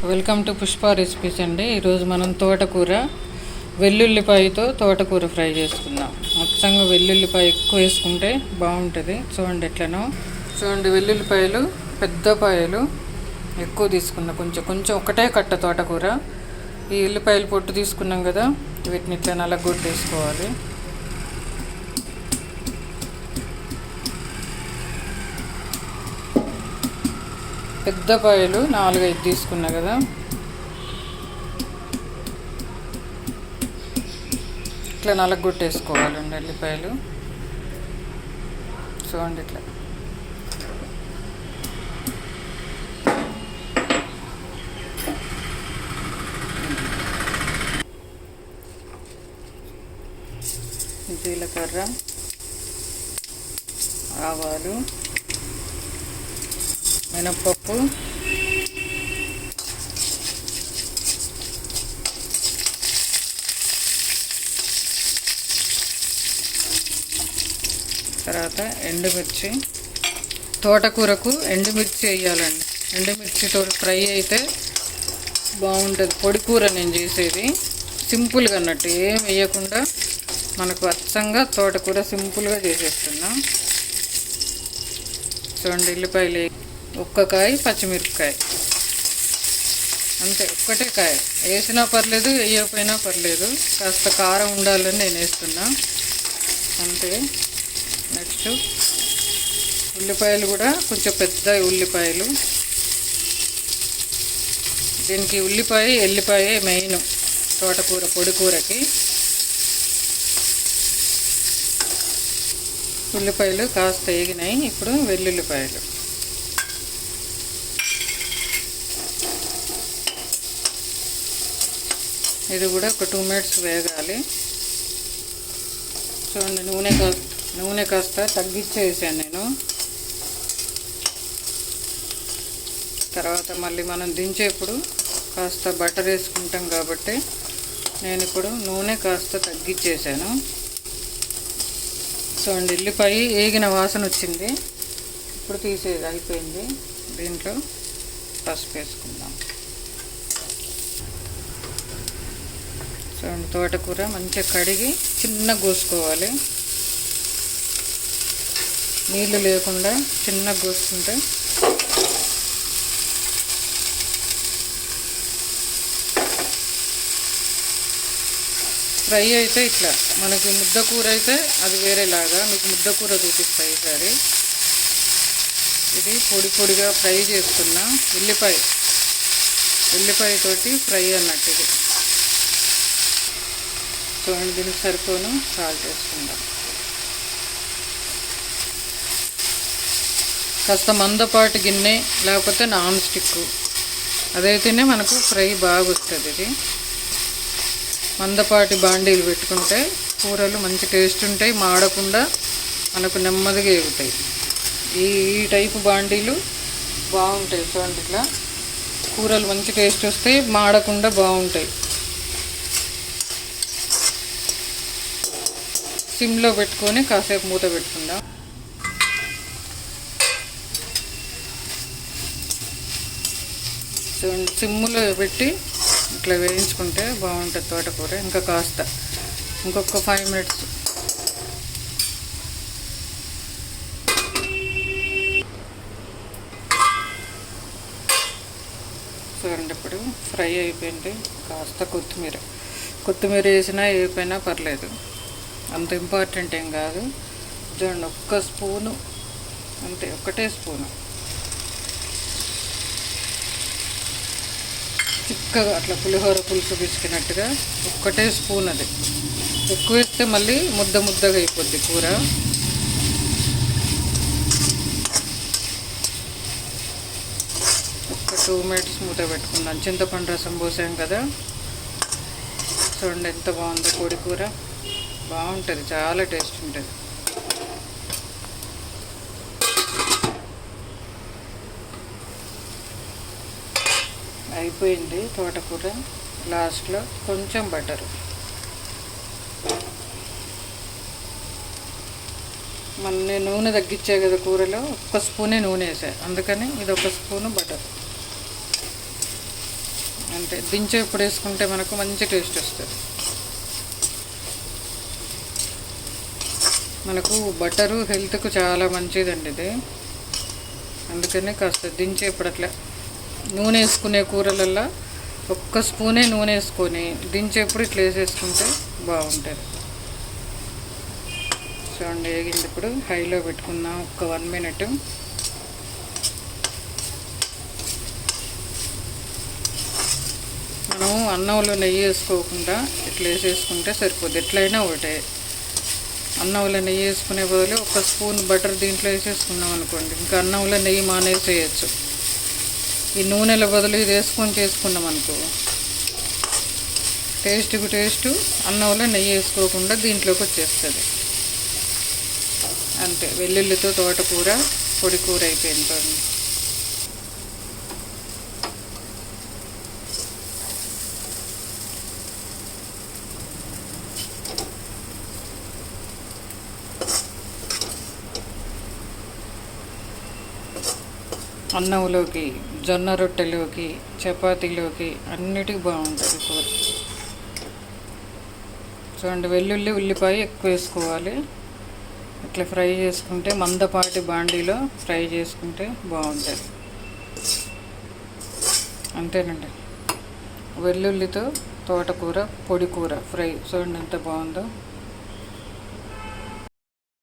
Welcome to Pushpa recipes అండి. ఈరోజు మనం తోటకూర వెల్లుల్లిపాయతో తోటకూర ఫ్రై చేసుకుందాం. మొత్తంగా వెల్లుల్లిపాయ ఎక్కువ వేసుకుంటే బాగుంటుంది. చూడండి ఎట్లనో. చూడండి, వెల్లుల్లిపాయలు పెద్ద పాయలు ఎక్కువ తీసుకున్నా. కొంచెం కొంచెం ఒకటే కట్ట తోటకూర. ఈ ఉల్లిపాయలు పొట్టు తీసుకున్నాం కదా, వీటిని ఇట్లా నలగొట్టేసుకోవాలి. పెద్ద పాయలు 4-5 తీసుకున్నా కదా, ఇట్లా నలగొట్టేసుకోవాలండి ఉల్లిపాయలు. చూడండి ఇట్లా. జీలకర్ర, ఆవాలు, మినప్పప్పు, తర్వాత ఎండుమిర్చి. తోటకూరకు ఎండుమిర్చి వేయాలండి. ఎండుమిర్చితో ఫ్రై అయితే బాగుంటుంది. పొడి కూర నేను చేసేది సింపుల్గా అన్నట్టు, ఏం వేయకుండా మనకు అచ్చంగా తోటకూర సింపుల్గా చేసేస్తున్నా. చూడండి, ఉల్లిపాయలు ఒక్క కాయ, పచ్చిమిరపకాయ, అంతే. ఒక్కటే కాయ వేసినా పర్లేదు, వేయకపోయినా పర్లేదు. కాస్త కారం ఉండాలని నేను వేస్తున్నా అంతే. నెక్స్ట్ ఉల్లిపాయలు కూడా కొంచెం పెద్ద ఉల్లిపాయలు. దీనికి ఉల్లిపాయ ఎల్లిపాయ మెయిన్ తోటకూర పొడి కూరకి. ఉల్లిపాయలు కాస్త వేగినాయి. ఇప్పుడు వెల్లుల్లిపాయలు. ఇది కూడా ఒక 2 మినిట్స్ వేగాలి. చూడండి, నూనె కాస్త తగ్గించేసాను నేను. తర్వాత మళ్ళీ మనం దించేప్పుడు కాస్త బటర్ వేసుకుంటాం కాబట్టి నేను ఇప్పుడు నూనె కాస్త తగ్గించేసాను. చూడండి, ఉల్లిపాయ వేగిన వాసన వచ్చింది. ఇప్పుడు తీసేది అయిపోయింది. దీంట్లో పసుపు వేసుకుందాం. చూడండి, తోటకూర మంచిగా కడిగి చిన్నగా కోసుకోవాలి. నీళ్ళు లేకుండా చిన్నగా కోసుకుంటే ఫ్రై అయితే ఇట్లా. మనకి ముద్దకూర అయితే అది వేరేలాగా, మీకు ముద్దకూర చూపిస్తాయి ఈసారి. ఇది పొడి పొడిగా ఫ్రై చేసుకున్నా ఉల్లిపాయతోటి ఫ్రై అన్నట్టు ఇది. చూడండి, దీనికి సరిపోను సాల్ట్ వేసుకుందాం. కాస్త మందపాటి గిన్నె లేకపోతే నాన్ స్టిక్ అదైతేనే మనకు ఫ్రై బాగా వస్తుంది. ఇది మందపాటి బాండీలు పెట్టుకుంటే కూరలు మంచి టేస్ట్ ఉంటాయి, మాడకుండా మనకు నెమ్మదిగా ఎగుతాయి. ఈ టైపు బాండీలు బాగుంటాయి. చూడండి, ఇట్లా కూరలు మంచి టేస్ట్ వస్తాయి, మాడకుండా బాగుంటాయి. సిమ్లో పెట్టుకొని కాసేపు మూత పెట్టుకుందాం. చూడండి, సిమ్లో పెట్టి ఇట్లా వేయించుకుంటే బాగుంటుంది తోటకూర. ఇంకా కాస్త ఇంకొక 5 మినిట్స్. చూడండి, ఇప్పుడు ఫ్రై అయిపోయింది. కాస్త కొత్తిమీర వేసినా వేయకపోయినా పర్లేదు, అంత ఇంపార్టెంట్ ఏం కాదు. చూడండి, ఒక్క స్పూను అంతే, ఒకటే స్పూను చిక్కగా అట్లా పులిహోర పులుసు పిసికినట్టుగా ఒక్కటే స్పూన్. అది ఎక్కువ వేస్తే మళ్ళీ ముద్దగా అయిపోద్ది కూర. ఒక 2 మినిట్స్ మూత పెట్టుకుందాం. చింతపండు రసం పోసాం కదా. చూడండి ఎంత బాగుందో పొడి కూర. బాగుంటుంది, చాలా టేస్ట్ ఉంటుంది. అయిపోయింది తోటకూర. లాస్ట్లో కొంచెం బటరు. నేను నూనె తగ్గించే కదా కూరలో, ఒక్క స్పూనే నూనె వేసా, అందుకని ఇది ఒక స్పూను బటర్. అంటే దించేప్పుడు వేసుకుంటే మనకు మంచి టేస్ట్ వస్తుంది. మనకు బటరు హెల్త్కు చాలా మంచిదండి ఇది. అందుకనే కాస్త దించేప్పుడు అట్లా నూనె వేసుకునే కూరలల్లో ఒక్క స్పూనే నూనె వేసుకొని దించేప్పుడు ఇట్లా వేసేసుకుంటే బాగుంటుంది. చూడండి వేగింది. ఇప్పుడు హైలో పెట్టుకుందాం ఒక 1 మినిట్. మనం అన్నంలో నెయ్యి వేసుకోకుండా ఇట్లా వేసేసుకుంటే సరిపోద్ది. ఎట్లయినా ఒకటే. అన్నంలో నెయ్యి వేసుకునే బదులు ఒక స్పూన్ బటర్ దీంట్లో వేసేసుకున్నాం అనుకోండి, ఇంకా అన్నంలో నెయ్యి మానేసేయచ్చు. ఈ నూనెల బదులు ఇది వేసుకొని చేసుకున్నాం అనుకో, టేస్ట్ అన్నంలో నెయ్యి వేసుకోకుండా దీంట్లోకి వచ్చేస్తుంది. అంతే, వెల్లుల్లితో తోటకూర పొడి కూర అయిపోయింది. అన్నంలోకి, జొన్న రొట్టెలోకి, చపాతీలోకి అన్నిటికీ బాగుంటుంది కూర. చూడండి, వెల్లుల్లి ఉల్లిపాయ ఎక్కువ వేసుకోవాలి. ఇట్లా ఫ్రై చేసుకుంటే మందపాటి బాండీలో ఫ్రై చేసుకుంటే బాగుంటుంది. అంతేనండి, వెల్లుల్లితో తోటకూర పొడి కూర ఫ్రై. చూడండి ఎంత బాగుందో.